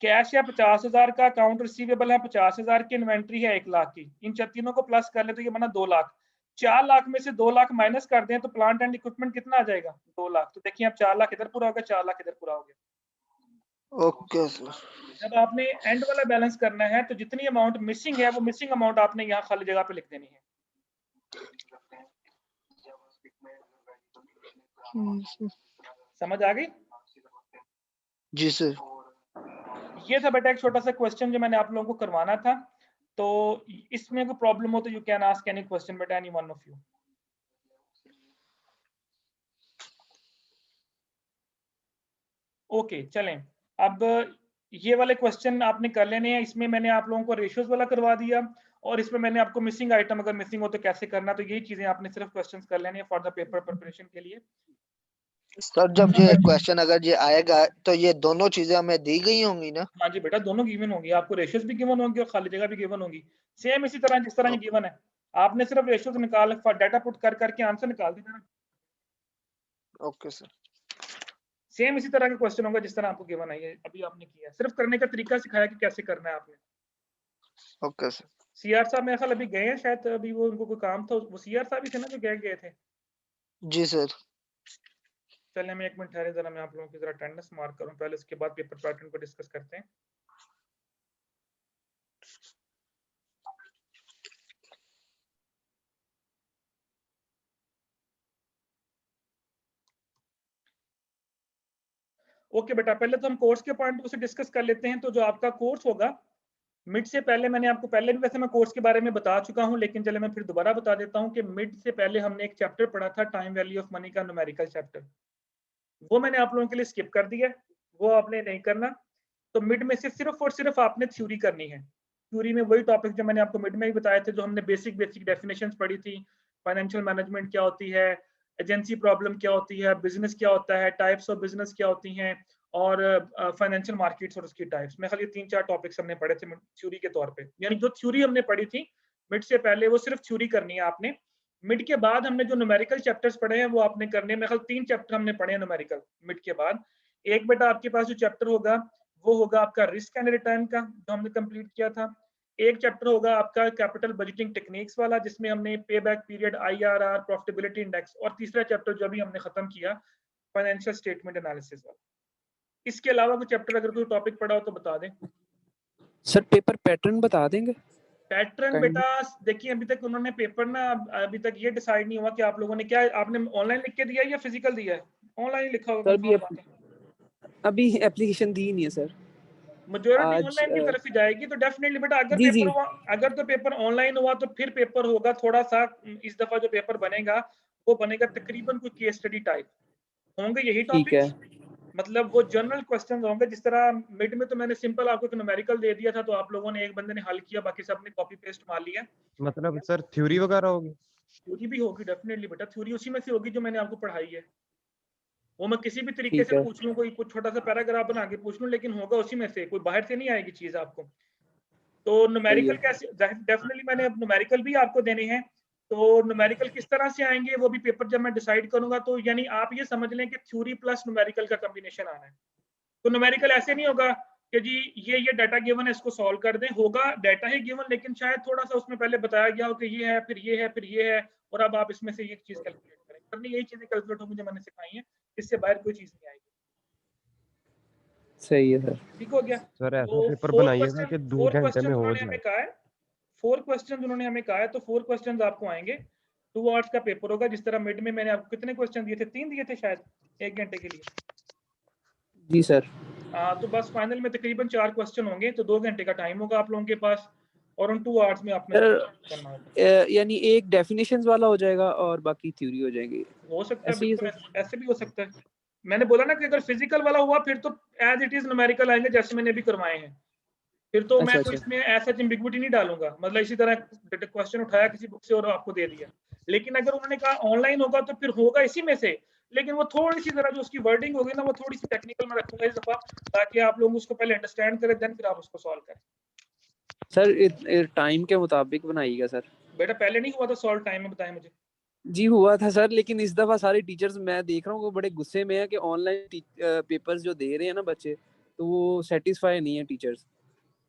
कैश है 50,000 का, अकाउंट रिसीवेबल है 50,000 की, इन्वेंट्री है 1 लाख की, इन तीनों को प्लस कर ले तो ये बना 2 लाख। 4 लाख में से 2 लाख माइनस कर दें तो प्लांट एंड इक्विपमेंट कितना आ जाएगा, 2 लाख। तो देखिए अब 4 लाख इधर पूरा हो गया, 4 लाख इधर पूरा हो गया। Okay sir. जब आपने एंड वाला बैलेंस करना है तो जितनी अमाउंट मिसिंग है वो मिसिंग अमाउंट आपने यहाँ खाली जगह पे लिख देनी है। समझ आ गई? जी सर। ये था बेटा एक छोटा सा क्वेश्चन जो मैंने आप लोगों को करवाना था। तो इसमें कोई प्रॉब्लम हो तो you can ask any question बेटा, any one of you. Okay चलें, अब ये वाले क्वेश्चन आपने कर लेने हैं। इसमें मैंने आप लोगों को रेशियोज वाला करवा दिया, और इसमें मैंने आपको मिसिंग आइटम अगर मिसिंग हो तो कैसे करना, तो यही चीजें आपने सिर्फ क्वेश्चंस कर लेने हैं फॉर द पेपर प्रिपरेशन के लिए। सर जब ये क्वेश्चन अगर ये आएगा तो ये दोनों चीजें हमें दी गई होंगी ना? हाँ जी बेटा, दोनों गिवन होंगी, आपको रेशियोज भी गिवन होंगी और खाली जगह भी गिवन होगी, सेम इसी तरह जिस तरह ये गिवन है। आपने सिर्फ रेशियोज निकाल डाटा पुट कर करके आंसर निकाल देना। Okay sir. सेम इसी तरह का क्वेश्चन होगा जिस तरह आपको गिवन है, ये अभी आपने किया, सिर्फ करने का तरीका सिखाया कि कैसे करना है आपने। Okay sir. सीआर साहब मेरे ख्याल अभी गए हैं शायद, अभी वो उनको कोई काम था, वो सीआर साहब ही थे ना जो गए थे। जी सर। चलिए मैं 1 मिनट ठहरे, जरा मैं आप लोगों की जरा अटेंडेंस मार्क करूं पहले, उसके बाद पेपर पैटर्न को डिस्कस करते हैं। ओके बेटा, पहले तो हम कोर्स के पॉइंट से डिस्कस कर लेते हैं। तो जो आपका कोर्स होगा मिड से पहले, मैंने आपको पहले भी वैसे मैं कोर्स के बारे में बता चुका हूं, लेकिन चले मैं फिर दोबारा बता देता हूं कि मिड से पहले हमने एक चैप्टर पढ़ा था, टाइम वैल्यू ऑफ मनी का न्यूमेरिकल चैप्टर, वो मैंने आप लोगों के लिए स्किप कर दिया, वो आपने नहीं करना। तो मिड में से सिर्फ और सिर्फ आपने थ्योरी करनी है। थ्योरी में वही टॉपिक जो मैंने आपको मिड में ही बताए थे, जो हमने बेसिक डेफिनेशंस पढ़ी थी, फाइनेंशियल मैनेजमेंट क्या होती है, एजेंसी प्रॉब्लम क्या होती है, बिजनेस क्या होता है, टाइप्स ऑफ बिजनेस क्या होती हैं, और फाइनेंशियल मार्केट्स और उसकी टाइप्स। मैं खाली 3-4 टॉपिक्स हमने पढ़े थे थ्योरी के तौर पे। यानी जो थ्योरी हमने पढ़ी थी मिड से पहले, वो सिर्फ थ्योरी करनी है आपने। मिड के बाद हमने जो न्यूमेरिकल चैप्टर्स पढ़े हैं वो आपने करने हैं। मेरे ख्याल 3 चैप्टर हमने पढ़े हैं न्यूमेरिकल मिड के बाद। एक बेटा आपके पास जो चैप्टर होगा वो होगा आपका रिस्क एंड रिटर्न का, जो हमने कंप्लीट किया था। एक चैप्टर होगा आपका कैपिटल बजटिंग टेक्निक्स वाला, जिसमें हमने पे back period, IRR, profitability index, और तीसरा चैप्टर जो अभी हमने खत्म किया, फाइनेंशियल स्टेटमेंट एनालिसिस वाला। इसके अलावा कोई चैप्टर अगर कोई टॉपिक पढ़ा हो तो बता दें। सर पेपर पैटर्न बता देंगे? पैटर्न बेटा देखिए, अभी तक उन्होंने पेपर ना, अभी तक ये डिसाइड नहीं हुआ कि आप लोगों ने क्या, आपने ऑनलाइन लिख के दिया है या फिजिकल दिया है? ऑनलाइन लिखा होगा सर अभी एप्लीकेशन दी नहीं है सर। मेजॉरिटी ऑनलाइन की तरफ ही जाएगी। तो डेफिनेटली बेटा अगर जी, पेपर हुआ, अगर तो पेपर ऑनलाइन हुआ तो फिर पेपर होगा थोड़ा सा, इस दफा जो पेपर बनेगा वो बनेगा तकरीबन कोई केस स्टडी टाइप होंगे, यही ठीक है। टॉपिक्स। मतलब वो जनरल क्वेश्चंस होंगे, जिस तरह मिड में तो मैंने सिंपल आपको एक न्यूमेरिकल दे दिया था, तो आप लोगों ने, एक बंदे ने हल किया, बाकी सब ने कॉपी पेस्ट मार लिया। मतलब सर थ्योरी वगैरह होगी? थ्योरी भी होगी डेफिनेटली बेटा, थ्योरी उसी में से होगी जो मैंने आपको पढ़ाई है। वो मैं किसी भी तरीके ठीक से है। पूछ लूं, कोई कुछ छोटा सा पैराग्राफ बना के पूछ लूं, लेकिन होगा उसी में से, कोई बाहर से नहीं आएगी चीज आपको। तो न्यूमेरिकल कैसे, डेफिनेटली मैंने अब न्यूमेरिकल भी आपको देने हैं। तो न्यूमेरिकल किस तरह से आएंगे वो भी पेपर जब मैं डिसाइड करूंगा, तो यानी आप ये समझ लें कि थ्योरी प्लस न्यूमेरिकल का कॉम्बिनेशन आना है। तो न्यूमेरिकल ऐसे नहीं होगा कि जी ये डाटा गिवन है इसको सॉल्व कर दें, होगा डाटा ही गिवन, लेकिन शायद थोड़ा सा उसमें पहले बताया गया हो कि ये है, फिर ये है, फिर ये है, और अब आप इसमें से ये चीज कैलकुलेट करें। करनी यही चीजें कैलकुलेट होंगी जो मैंने सिखाई है, इससे बाहर कोई चीज नहीं आएगी। सही है सर। ठीक हो गया? सर ऐसा तो पेपर 4 बनाइएगा कि 2 घंटे क्वेश्चन में हो उन्होंने जाए। हमें कहा है, 4 क्वेश्चन उन्होंने हमें कहा है, तो 4 क्वेश्चन आपको आएंगे। 2 आवर्स का पेपर होगा, जिस तरह मिड में मैंने आपको कितने क्वेश्चन दिए थे? 3 दिए थे शायद 1 घंटे के लिए। जी सर। तो बस फाइनल में तकरीबन 4 क्वेश्चन होंगे, तो 2 घंटे का टाइम होगा आप लोगों के पास, और उन 2 आवर्स में आपने करना होगा। यानी एक डेफिनेशंस वाला हो जाएगा और बाकी थ्योरी हो जाएगी? हो सकता है, ऐसे ही बिल्कुल ऐसे भी हो सकता है। मैंने बोला ना कि अगर फिजिकल वाला हुआ फिर तो एज इट इज न्यूमेरिकल आएंगे, जैसे मैंने अभी करवाए हैं। फिर तो मैं अच्छा। इसमें ऐसा एम्बिग्विटी नहीं डालूंगा, मतलब इसी तरह क्वेश्चन उठाया किसी बुक से और आपको दे दिया। लेकिन अगर उन्होंने कहा ऑनलाइन होगा तो फिर होगा इसी में से, लेकिन वो थोड़ी सी जरा जो उसकी वर्डिंग होगी ना, वो थोड़ी सी टेक्निकल में रखूंगा इस दफा, ताकि आप लोग उसको पहले अंडरस्टैंड करें, देन फिर आप उसको सॉल्व करें। सर टाइम के मुताबिक बनाइएगा सर। बेटा पहले नहीं हुआ था सॉल्व टाइम में, बताएं मुझे। जी हुआ था सर, लेकिन इस दफा सारे टीचर्स मैं देख रहा हूँ वो बड़े गुस्से में है कि ऑनलाइन पेपर्स जो दे रहे हैं ना बच्चे, तो वो सेटिस्फाई नहीं है टीचर्स।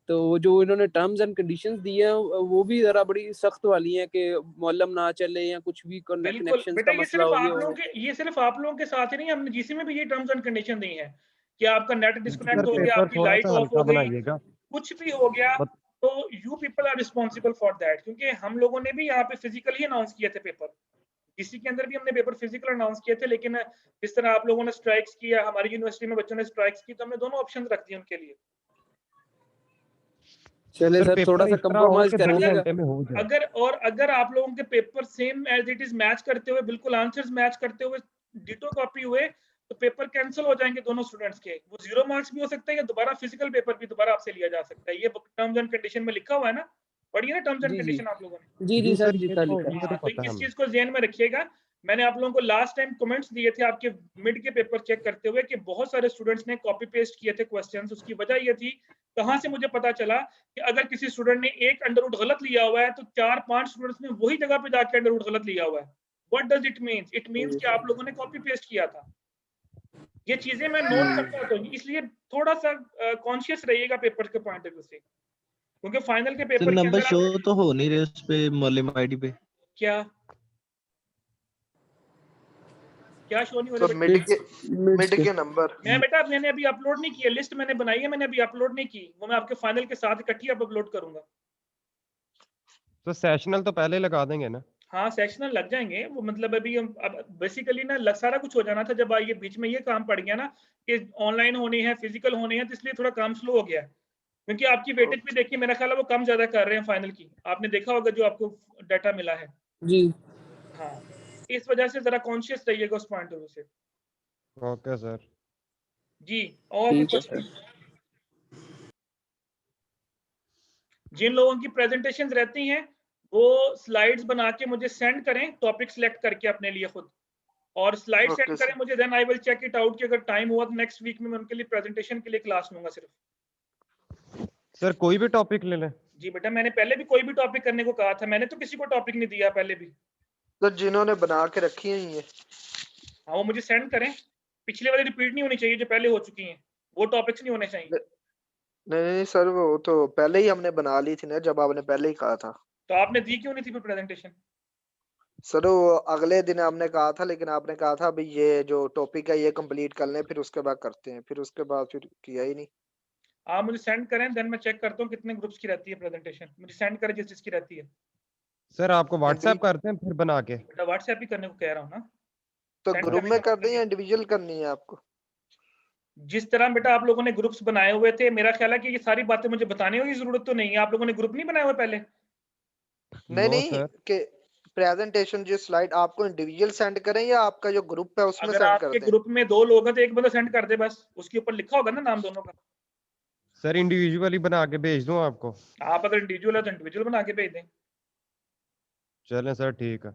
तो जो इन्होंने टर्म्स एंड कंडीशंस दी है वो भी जरा बड़ी सख्त वाली हैं कि मॉलम ना चले या कुछ भी बिल्कुल कनेक्शंस बेटा, का मसला हो गया हो। ये सिर्फ आप लोगों के साथ ही नहीं, हमने जीसी में भी ये टर्म्स एंड कंडीशन दी है कि आपका नेट डिस्कनेक्ट सर हो गया, पेपर आपकी थोड़ा लाइट सा ऑफ हल्का हो गई, बनाइएगा। कुछ भी हो गया, बत- तो you people are responsible for that. क्योंकि हम लोगों ने भी यहाँ पे फिजिकल ही अनाउंस किए थे पेपर, जीसी के अंदर भी हमने पेपर फिजिकल अनाउंस किए थे, लेकिन जिस तरह आप लोगों ने स्ट्राइक्स किया, हमारी यूनिवर्सिटी में बच्चों ने स्ट्राइक्स की, तो हमने दोनों ऑप्शन रख दिए उनके लिए। चले सर थोड़ा सा इस तरह हो कंप्रोमाइज कि 2 करिएगा। घंटे में हो जाए। अगर आप लोगों के paper same as it is match करते हुए, बिल्कुल आंसर्स मैच करते हुए, डिटो कॉपी हुए, तो पेपर कैंसिल हो जाएंगे दोनों स्टूडेंट्स के। वो 0 मार्क्स भी हो सकता है, या दोबारा फिजिकल पेपर भी दोबारा आपसे लिया जा सकता है। ये टर्म्स एंड कंडीशन में लिखा हुआ है ना, पढ़िए ना टर्म्स एंड जी कंडीशन आप लोगों ने। जी जी सर, ये लिखा तो लिखा। पता तो है इस हमें। चीज को ध्यान में रखिएगा। मैंने आप लोगों को लास्ट टाइम कमेंट्स दिए थे आपके मिड के पेपर चेक करते हुए कि बहुत सारे स्टूडेंट्स ने कॉपी पेस्ट किए थे क्वेश्चंस। उसकी वजह ये थी, कहां से मुझे पता चला कि अगर किसी स्टूडेंट ने एक अंडर रूट गलत लिया हुआ है, तो 4-5 स्टूडेंट्स ने वही जगह पे जाके अंडर रूट गलत लिया हुआ है। What does it means? It means कि आप लोगों ने कॉपी पेस्ट किया था। ये चीजें मैं नोट करता होता हूँ, इसलिए थोड़ा सा कॉन्शियस रहिएगा पेपर के पॉइंट ऑफ व्यू से, क्योंकि फाइनल के पेपर के नंबर अंदर शो तो हो नहीं रहे उस पे, मॉलम आईडी पे। क्या शो नहीं हो तो रहा? मिड के नंबर मैंने अभी अपलोड नहीं किया, लिस्ट मैंने बनाई है, मैंने अभी अपलोड नहीं की। वो मैं आपके फाइनल के साथ इकट्ठी अपलोड करूंगा। तो सेशनल तो पहले लगा देंगे ना? हाँ सेक्शनल लग जाएंगे वो, मतलब अभी हम अब बेसिकली ना सारा कुछ हो जाना था, जब ये बीच में ये काम पड़ गया ना कि ऑनलाइन होनी है, फिजिकल होनी है, तो इसलिए थोड़ा काम स्लो हो गया है। क्योंकि आपकी वेटेज भी देखिए, मेरा ख्याल है वो कम ज्यादा कर रहे हैं फाइनल की, आपने देखा होगा जो आपको डाटा मिला है। जी हाँ, इस वजह से जरा कॉन्शियस रहिएगा उस पॉइंट ऑफ व्यू से। Okay sir. जी, और ठीक है कुछ? सर। जिन लोगों की प्रेजेंटेशंस रहती हैं वो स्लाइड्स बना के मुझे सेंड करें, टॉपिक सिलेक्ट करके अपने लिए खुद, और स्लाइड ओके सेंड करें मुझे, then I will check it out कि अगर टाइम हुआ तो नेक्स्ट वीक में मैं उनके लिए प्रेजेंटेशन के लिए क्लास लूंगा सिर्फ। सर कोई भी टॉपिक ले लें? जी बेटा, मैंने पहले भी कोई भी टॉपिक करने को कहा था, मैंने तो किसी को टॉपिक नहीं दिया पहले भी। तो जिन्होंने बना के रखी है ये, हाँ वो मुझे सेंड करें, पिछले वाली रिपीट नहीं होनी चाहिए जो पहले हो चुकी हैं, वो टॉपिक्स नहीं होने चाहिए। नहीं सर वो तो पहले ही हमने बना ली थी ना, जब आपने पहले ही कहा था। तो आपने दी क्यों नहीं थी फिर प्रेजेंटेशन? सर वो अगले दिन आपने कहा था, लेकिन आपने कहा था अभी ये जो टॉपिक है ये कंप्लीट कर लें फिर उसके बाद करते हैं, फिर उसके बाद फिर किया ही नहीं। आप मुझे सेंड करें, देन मैं चेक करता हूँ कितने ग्रुप्स की रहती है प्रेजेंटेशन, मुझे सेंड करें जिस जिसकी रहती है। सर आपको व्हाट्सएप करते हैं फिर बना के? बेटा व्हाट्सएप ही करने को कह रहा हूँ ना। तो Send ग्रुप करने में का कर दें मतलब या इंडिविजुअल करनी है आपको? जिस तरह बेटा आप लोगों ने ग्रुप्स बनाए हुए थे, मेरा ख्याल है कि ये सारी बातें मुझे बताने की जरूरत तो नहीं है। आप लोगों ने ग्रुप नहीं बनाए हुए पहले? नहीं नो नहीं सर। कि प्रेजेंटेशन जो स्लाइड आपको इंडिविजुअल सेंड करें या आपका जो ग्रुप है उसमें अगर सेंड आपके कर दें? ग्रुप में 2 लोग हैं तो एक बंदा सेंड कर दे बस, उसके ऊपर लिखा होगा ना नाम दोनों का। सर इंडिविजुअली बना के भेज दूं आपको? आप अगर इंडिविजुअल है तो इंडिविजुअल बना के भेज दें। चलें सर ठीक है।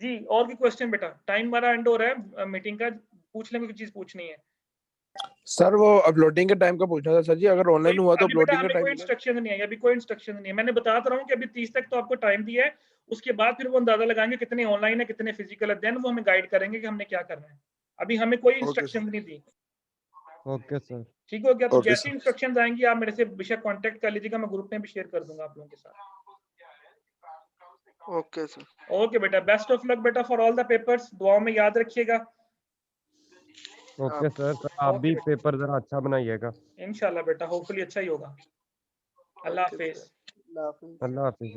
जी और भी क्वेश्चन बेटा? टाइम हमारा एंड हो रहा है मीटिंग का, पूछ लें कोई चीज पूछनी है। सर वो अपलोडिंग के टाइम का पूछना था सर जी, अगर ऑनलाइन हुआ तो अभी बेटा अपलोडिंग का हमें टाइम कोई इंस्ट्रक्शन नहीं है, अभी कोई इंस्ट्रक्शन नहीं है। मैंने बता रहा हूँ कि अभी 30 तक तो आपको टाइम दिया है, उसके बाद फिर वो अंदाजा लगाएंगे कितने ऑनलाइन है कितने फिजिकल है, देन वो हमें गाइड करेंगे कि हमने क्या करना है। अभी हमें कोई इंस्ट्रक्शन नहीं दी। Okay sir. ठीक हो गया? तो ओके जैसे सर। इंस्ट्रक्शन आएंगी आप मेरे से बेशक कांटेक्ट कर लीजिएगा, मैं ग्रुप में भी शेयर कर दूंगा आप लोगों के साथ। Okay sir. ओके बेटा, बेस्ट ऑफ लक बेटा फॉर ऑल द पेपर्स, दुआओं में याद रखिएगा। ओके सर आप भी पेपर जरा अच्छा बनाइएगा। इंशाल्लाह बेटा, होपफुली अच्छा ही होगा। अल्लाह हाफिज। अल्लाह हाफिज। अल्लाह हाफिज।